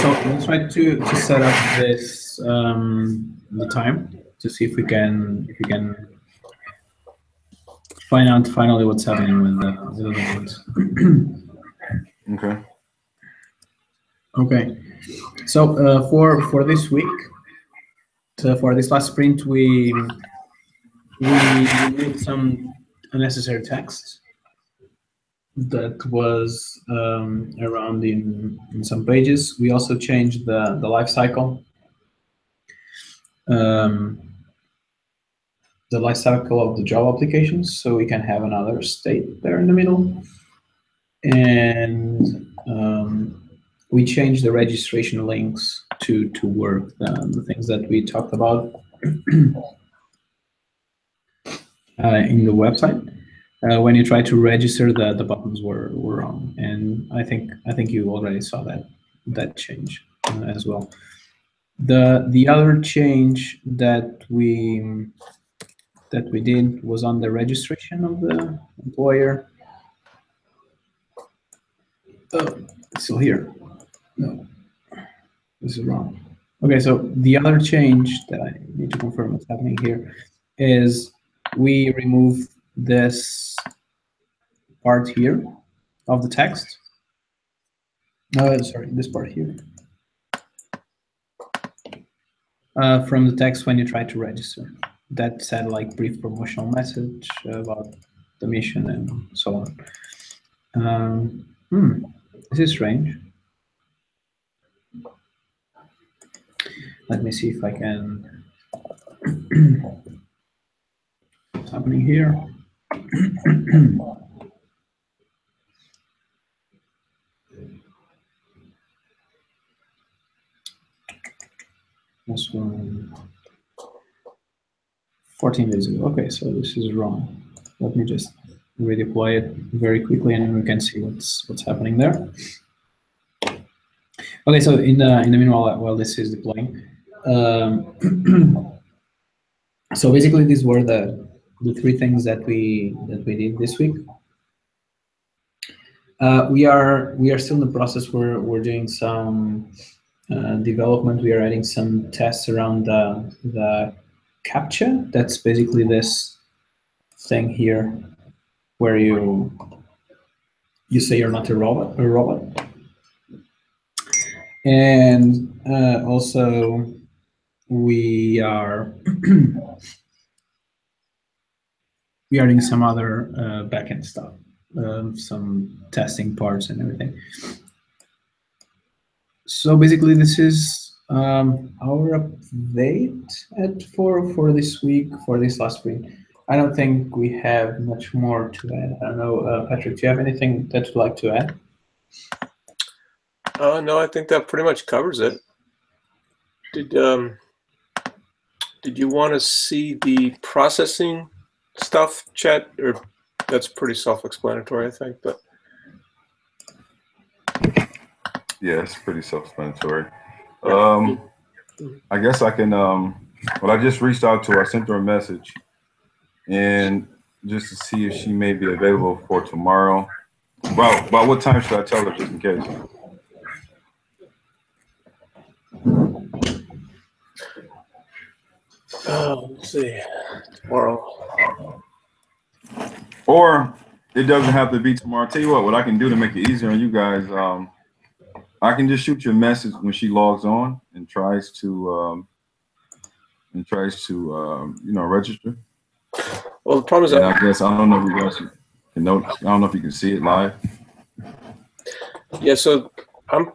So we'll try to set up this the time to see if we can find out finally what's happening with the ones. Okay. Okay. So for this week, for this last sprint, we removed some unnecessary text that was around in some pages. We also changed the life cycle. The life cycle of the job applications, so we can have another state there in the middle. And we changed the registration links to work, the things that we talked about in the website. When you try to register, the buttons were wrong, and I think you already saw that change as well. The other change that we did was on the registration of the employer. Oh, it's still here. No, this is wrong. Okay, so the other change that I need to confirm what's happening here is we remove this part here of the text. Sorry, this part here. From the text when you try to register. That said, like, brief promotional message about the mission and so on. This is strange. Let me see if I can. What's happening here? This one, 14 days ago. Okay, so this is wrong. Let me just redeploy it very quickly, and we can see what's happening there. Okay, so in the meanwhile, while this is deploying, so basically these were the three things that we did this week. We are still in the process where we're doing some development. We are adding some tests around the CAPTCHA. That's basically this thing here where you say you're not a robot. And also we are doing some other backend stuff, some testing parts and everything. So basically, this is our update for this week, for this last sprint. I don't think we have much more to add. I don't know, Patrick, do you have anything that you'd like to add? No, I think that pretty much covers it. Did you want to see the processing stuff, Chet? Or that's pretty self-explanatory, I think. But yeah, it's pretty self-explanatory. I guess I can. Well, I just reached out to her. I sent her a message, and just to see if she may be available for tomorrow. About what time should I tell her, just in case? Let's see, tomorrow. Or it doesn't have to be tomorrow. I'll tell you what I can do to make it easier on you guys. I can just shoot you a message when she logs on and tries to register. Well, the problem is I guess I don't know if you guys can notice. I don't know if you can see it live. Yeah, so I'm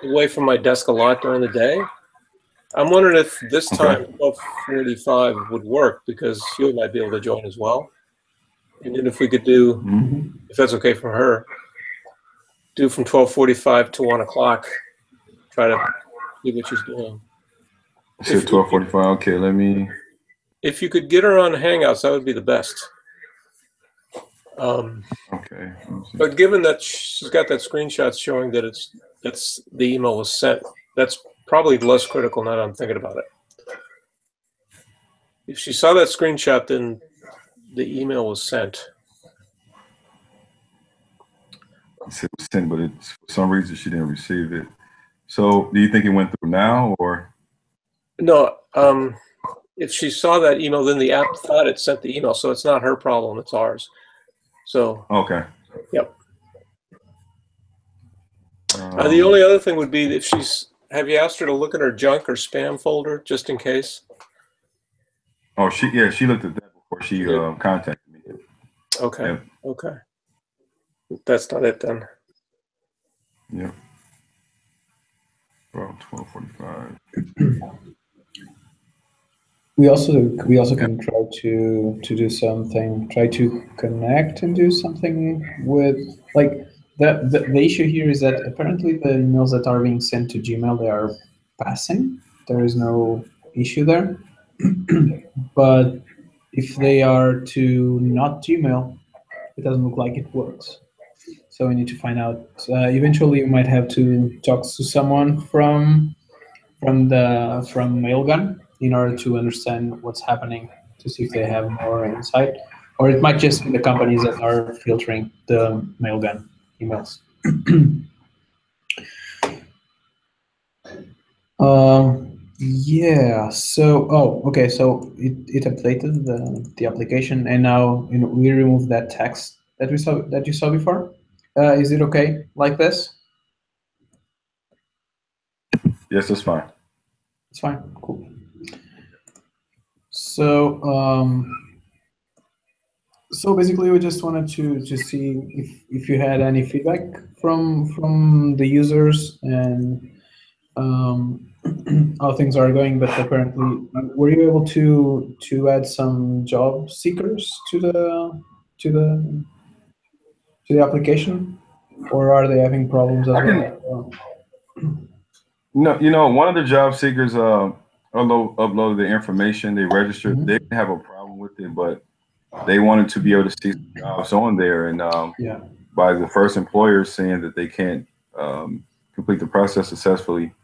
away from my desk a lot during the day. I'm wondering if this time 12:45 would work, because you might be able to join as well. And then if we could do, if that's okay for her, do from 12:45 to 1 o'clock. Try to see what she's doing. It's 12:45. Okay, let me. If you could get her on Hangouts, that would be the best. Okay. But given that she's got that screenshot showing that that's the email was sent, that's probably less critical now that I'm thinking about it. If she saw that screenshot, then the email was sent. It was sent, but for some reason she didn't receive it. So do you think it went through now, or? No, if she saw that email, then the app thought it sent the email, so it's not her problem, it's ours. So, Okay. yep. The only other thing would be if have you asked her to look at her junk or spam folder just in case? Oh, she looked at that before she contacted me. Okay. Yep. Okay. That's not it then. Yep. About 12:45. We also can try to do something, try to connect and do something with, like, the issue here is that apparently the emails that are being sent to Gmail, they are passing. There is no issue there. But if they are to not Gmail, it doesn't look like it works. So we need to find out. Eventually, you might have to talk to someone from Mailgun in order to understand what's happening, to see if they have more insight, or it might just be the companies that are filtering the Mailgun emails. Yeah. So, okay. So it updated the application, and now we removed that text that you saw before. Is it okay like this? Yes, that's fine. It's fine. Cool. So so basically, we just wanted to see if you had any feedback from the users and how things are going. But apparently, were you able to add some job seekers to the application, or are they having problems as well? No, one of the job seekers uploaded the information. They registered. Mhm. They didn't have a problem with it, but they wanted to be able to see some jobs on there. And Yeah. by the first employer saying that they can't complete the process successfully,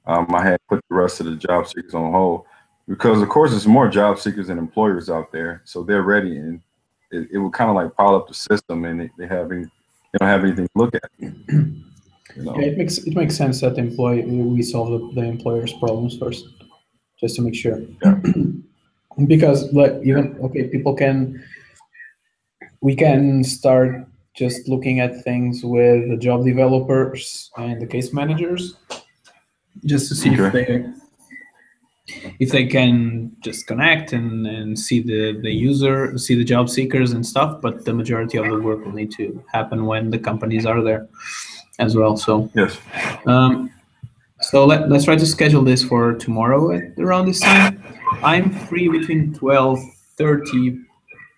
I had put the rest of the job seekers on hold because, of course, there's more job seekers than employers out there. So they're ready, and it would kind of like pile up the system, and they don't have anything to look at. Yeah, it makes sense that we solve the employer's problems first, just to make sure. Yeah. Because we can start just looking at things with the job developers and the case managers, just to see if they can just connect and see the user, see the job seekers and stuff. But the majority of the work will need to happen when the companies are there as well. So Yes. So let's try to schedule this for tomorrow at around this time. I'm free between 12:30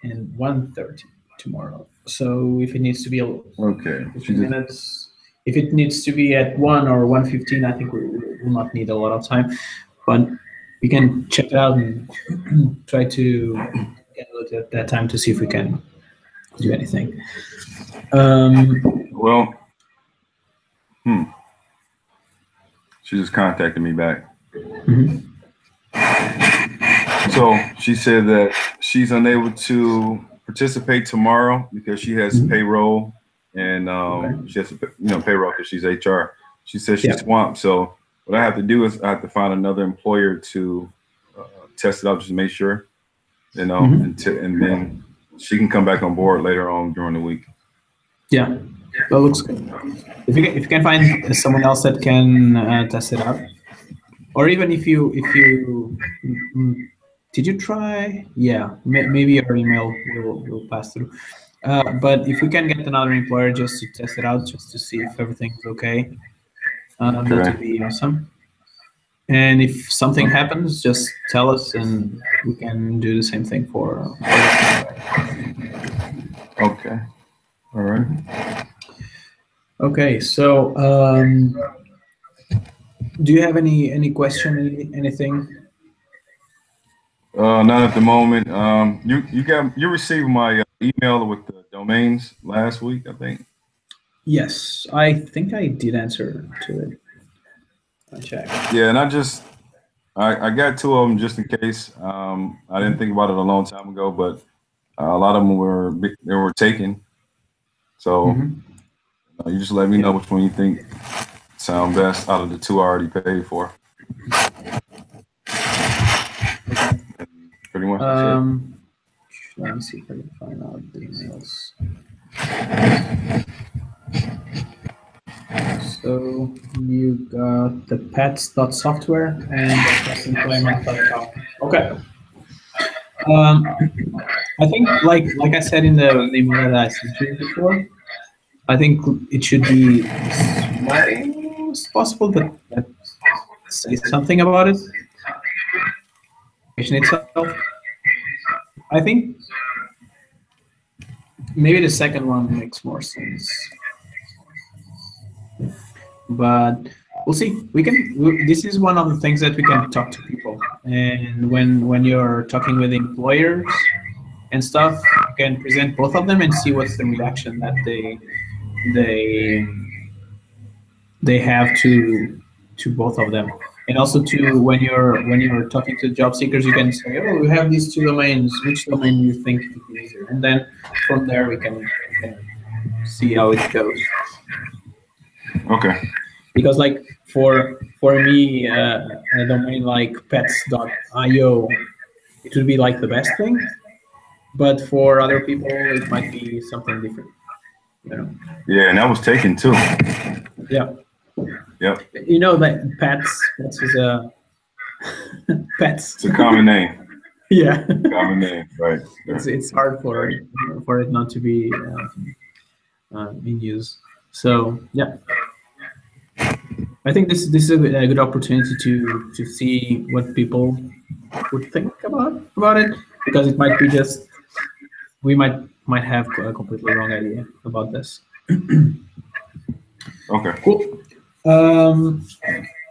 and 1:30 tomorrow. So if it needs to be Okay. 15 minutes, if it needs to be at 1 or 1:15, I think we will not need a lot of time. But we can check it out and try to get a look at that time to see if we can do anything. Well, she just contacted me back. Mm-hmm. So she said that she's unable to participate tomorrow because she has payroll and she has payroll because she's HR. She says she's swamped. So what I have to do is I have to find another employer to test it out just to make sure, and then she can come back on board later on during the week. Yeah, that looks good. If you can find someone else that can test it out, or even if you did you try? Yeah, maybe our email will pass through. But if we can get another employer just to test it out, just to see if everything's okay, that would be awesome. And if something happens, just tell us, and we can do the same thing for Okay. All right. Okay, so do you have any question, anything? Not at the moment. You received my email with the domains last week, I think. Yes, I think I did answer to it. I checked. Yeah, and I got two of them just in case. I didn't think about it a long time ago, but a lot of them were taken. So you just let me know which one you think sound best out of the two I already paid for. Pretty much that's it. Let me see if I can find out the emails. So you got the pets.software and the petsemployment.com. Okay. I think, like I said in the email that I sent you before, I think it should be as small as possible, but say something about it. Itself. I think maybe the second one makes more sense, but we'll see. This is one of the things that we can talk to people, and when you're talking with employers and stuff, you can present both of them and see what's the reaction that they have to both of them. And also to when you're talking to job seekers, you can say, oh, we have these two domains. Which domain do you think is easier? And then from there we can see how it goes. Okay. Because like for me, a domain like pets.io, it would be like the best thing. But for other people, it might be something different. You know? Yeah, and that was taken too. Yeah. Yep. You know that pets is a pets. It's a common name. Yeah. Common name, right? It's hard for it not to be in use. So yeah, I think this is a good opportunity to see what people would think about it, because it might be just we might have a completely wrong idea about this. Okay. Cool.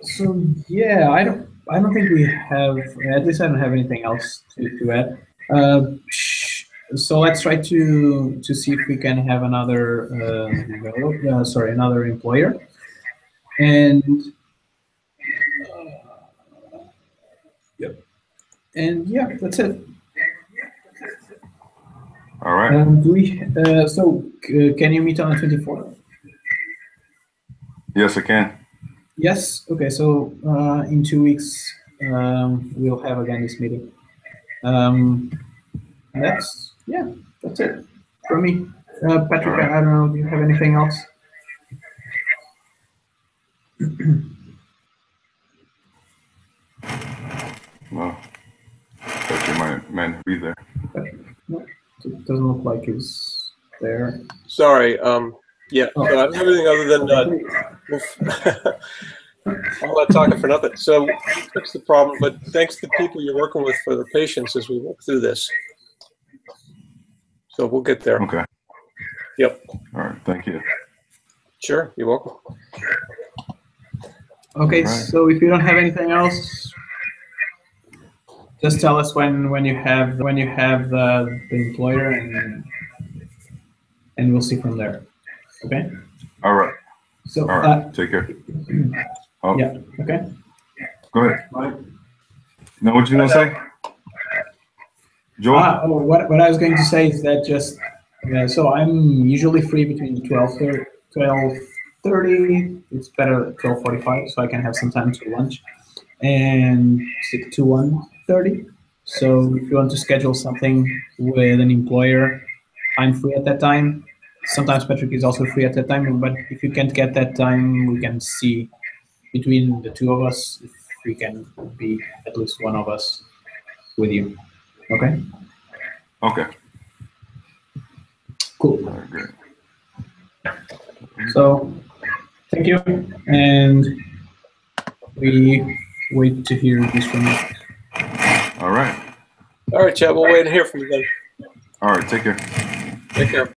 So yeah, I don't think we have, at least I don't have anything else to add. So let's try to see if we can have another another employer, and yep, and yeah, that's it. All right. Can you meet on the 24th? Yes, I can. Yes. Okay. So in 2 weeks, we'll have again this meeting. That's it for me. Patrick, right. I don't know. Do you have anything else? No. Patrick might be there. No, it doesn't look like he's there. Sorry. Yeah. Oh. So I don't have anything other than all that talking for nothing. So fix the problem, but thanks to the people you're working with for their patience as we work through this. So we'll get there. Okay. Yep. All right. Thank you. Sure. You're welcome. Okay. Right. So if you don't have anything else, just tell us when you have the employer, and we'll see from there. Okay. All right. So all right. Take care. Oh. Yeah. Okay. Go ahead. Know what you gonna say, Joel? What I was going to say is that just so I'm usually free between 12:30. It's better at 12:45, so I can have some time to lunch, and 6 to 1:30. So if you want to schedule something with an employer, I'm free at that time. Sometimes Patrick is also free at that time, but if you can't get that time, we can see between the two of us if we can be at least one of us with you. Okay? Okay. Cool. All right, great. So, thank you, and we wait to hear this from you. All right. All right, Chad, we'll wait and hear from you then. All right, take care. Take care.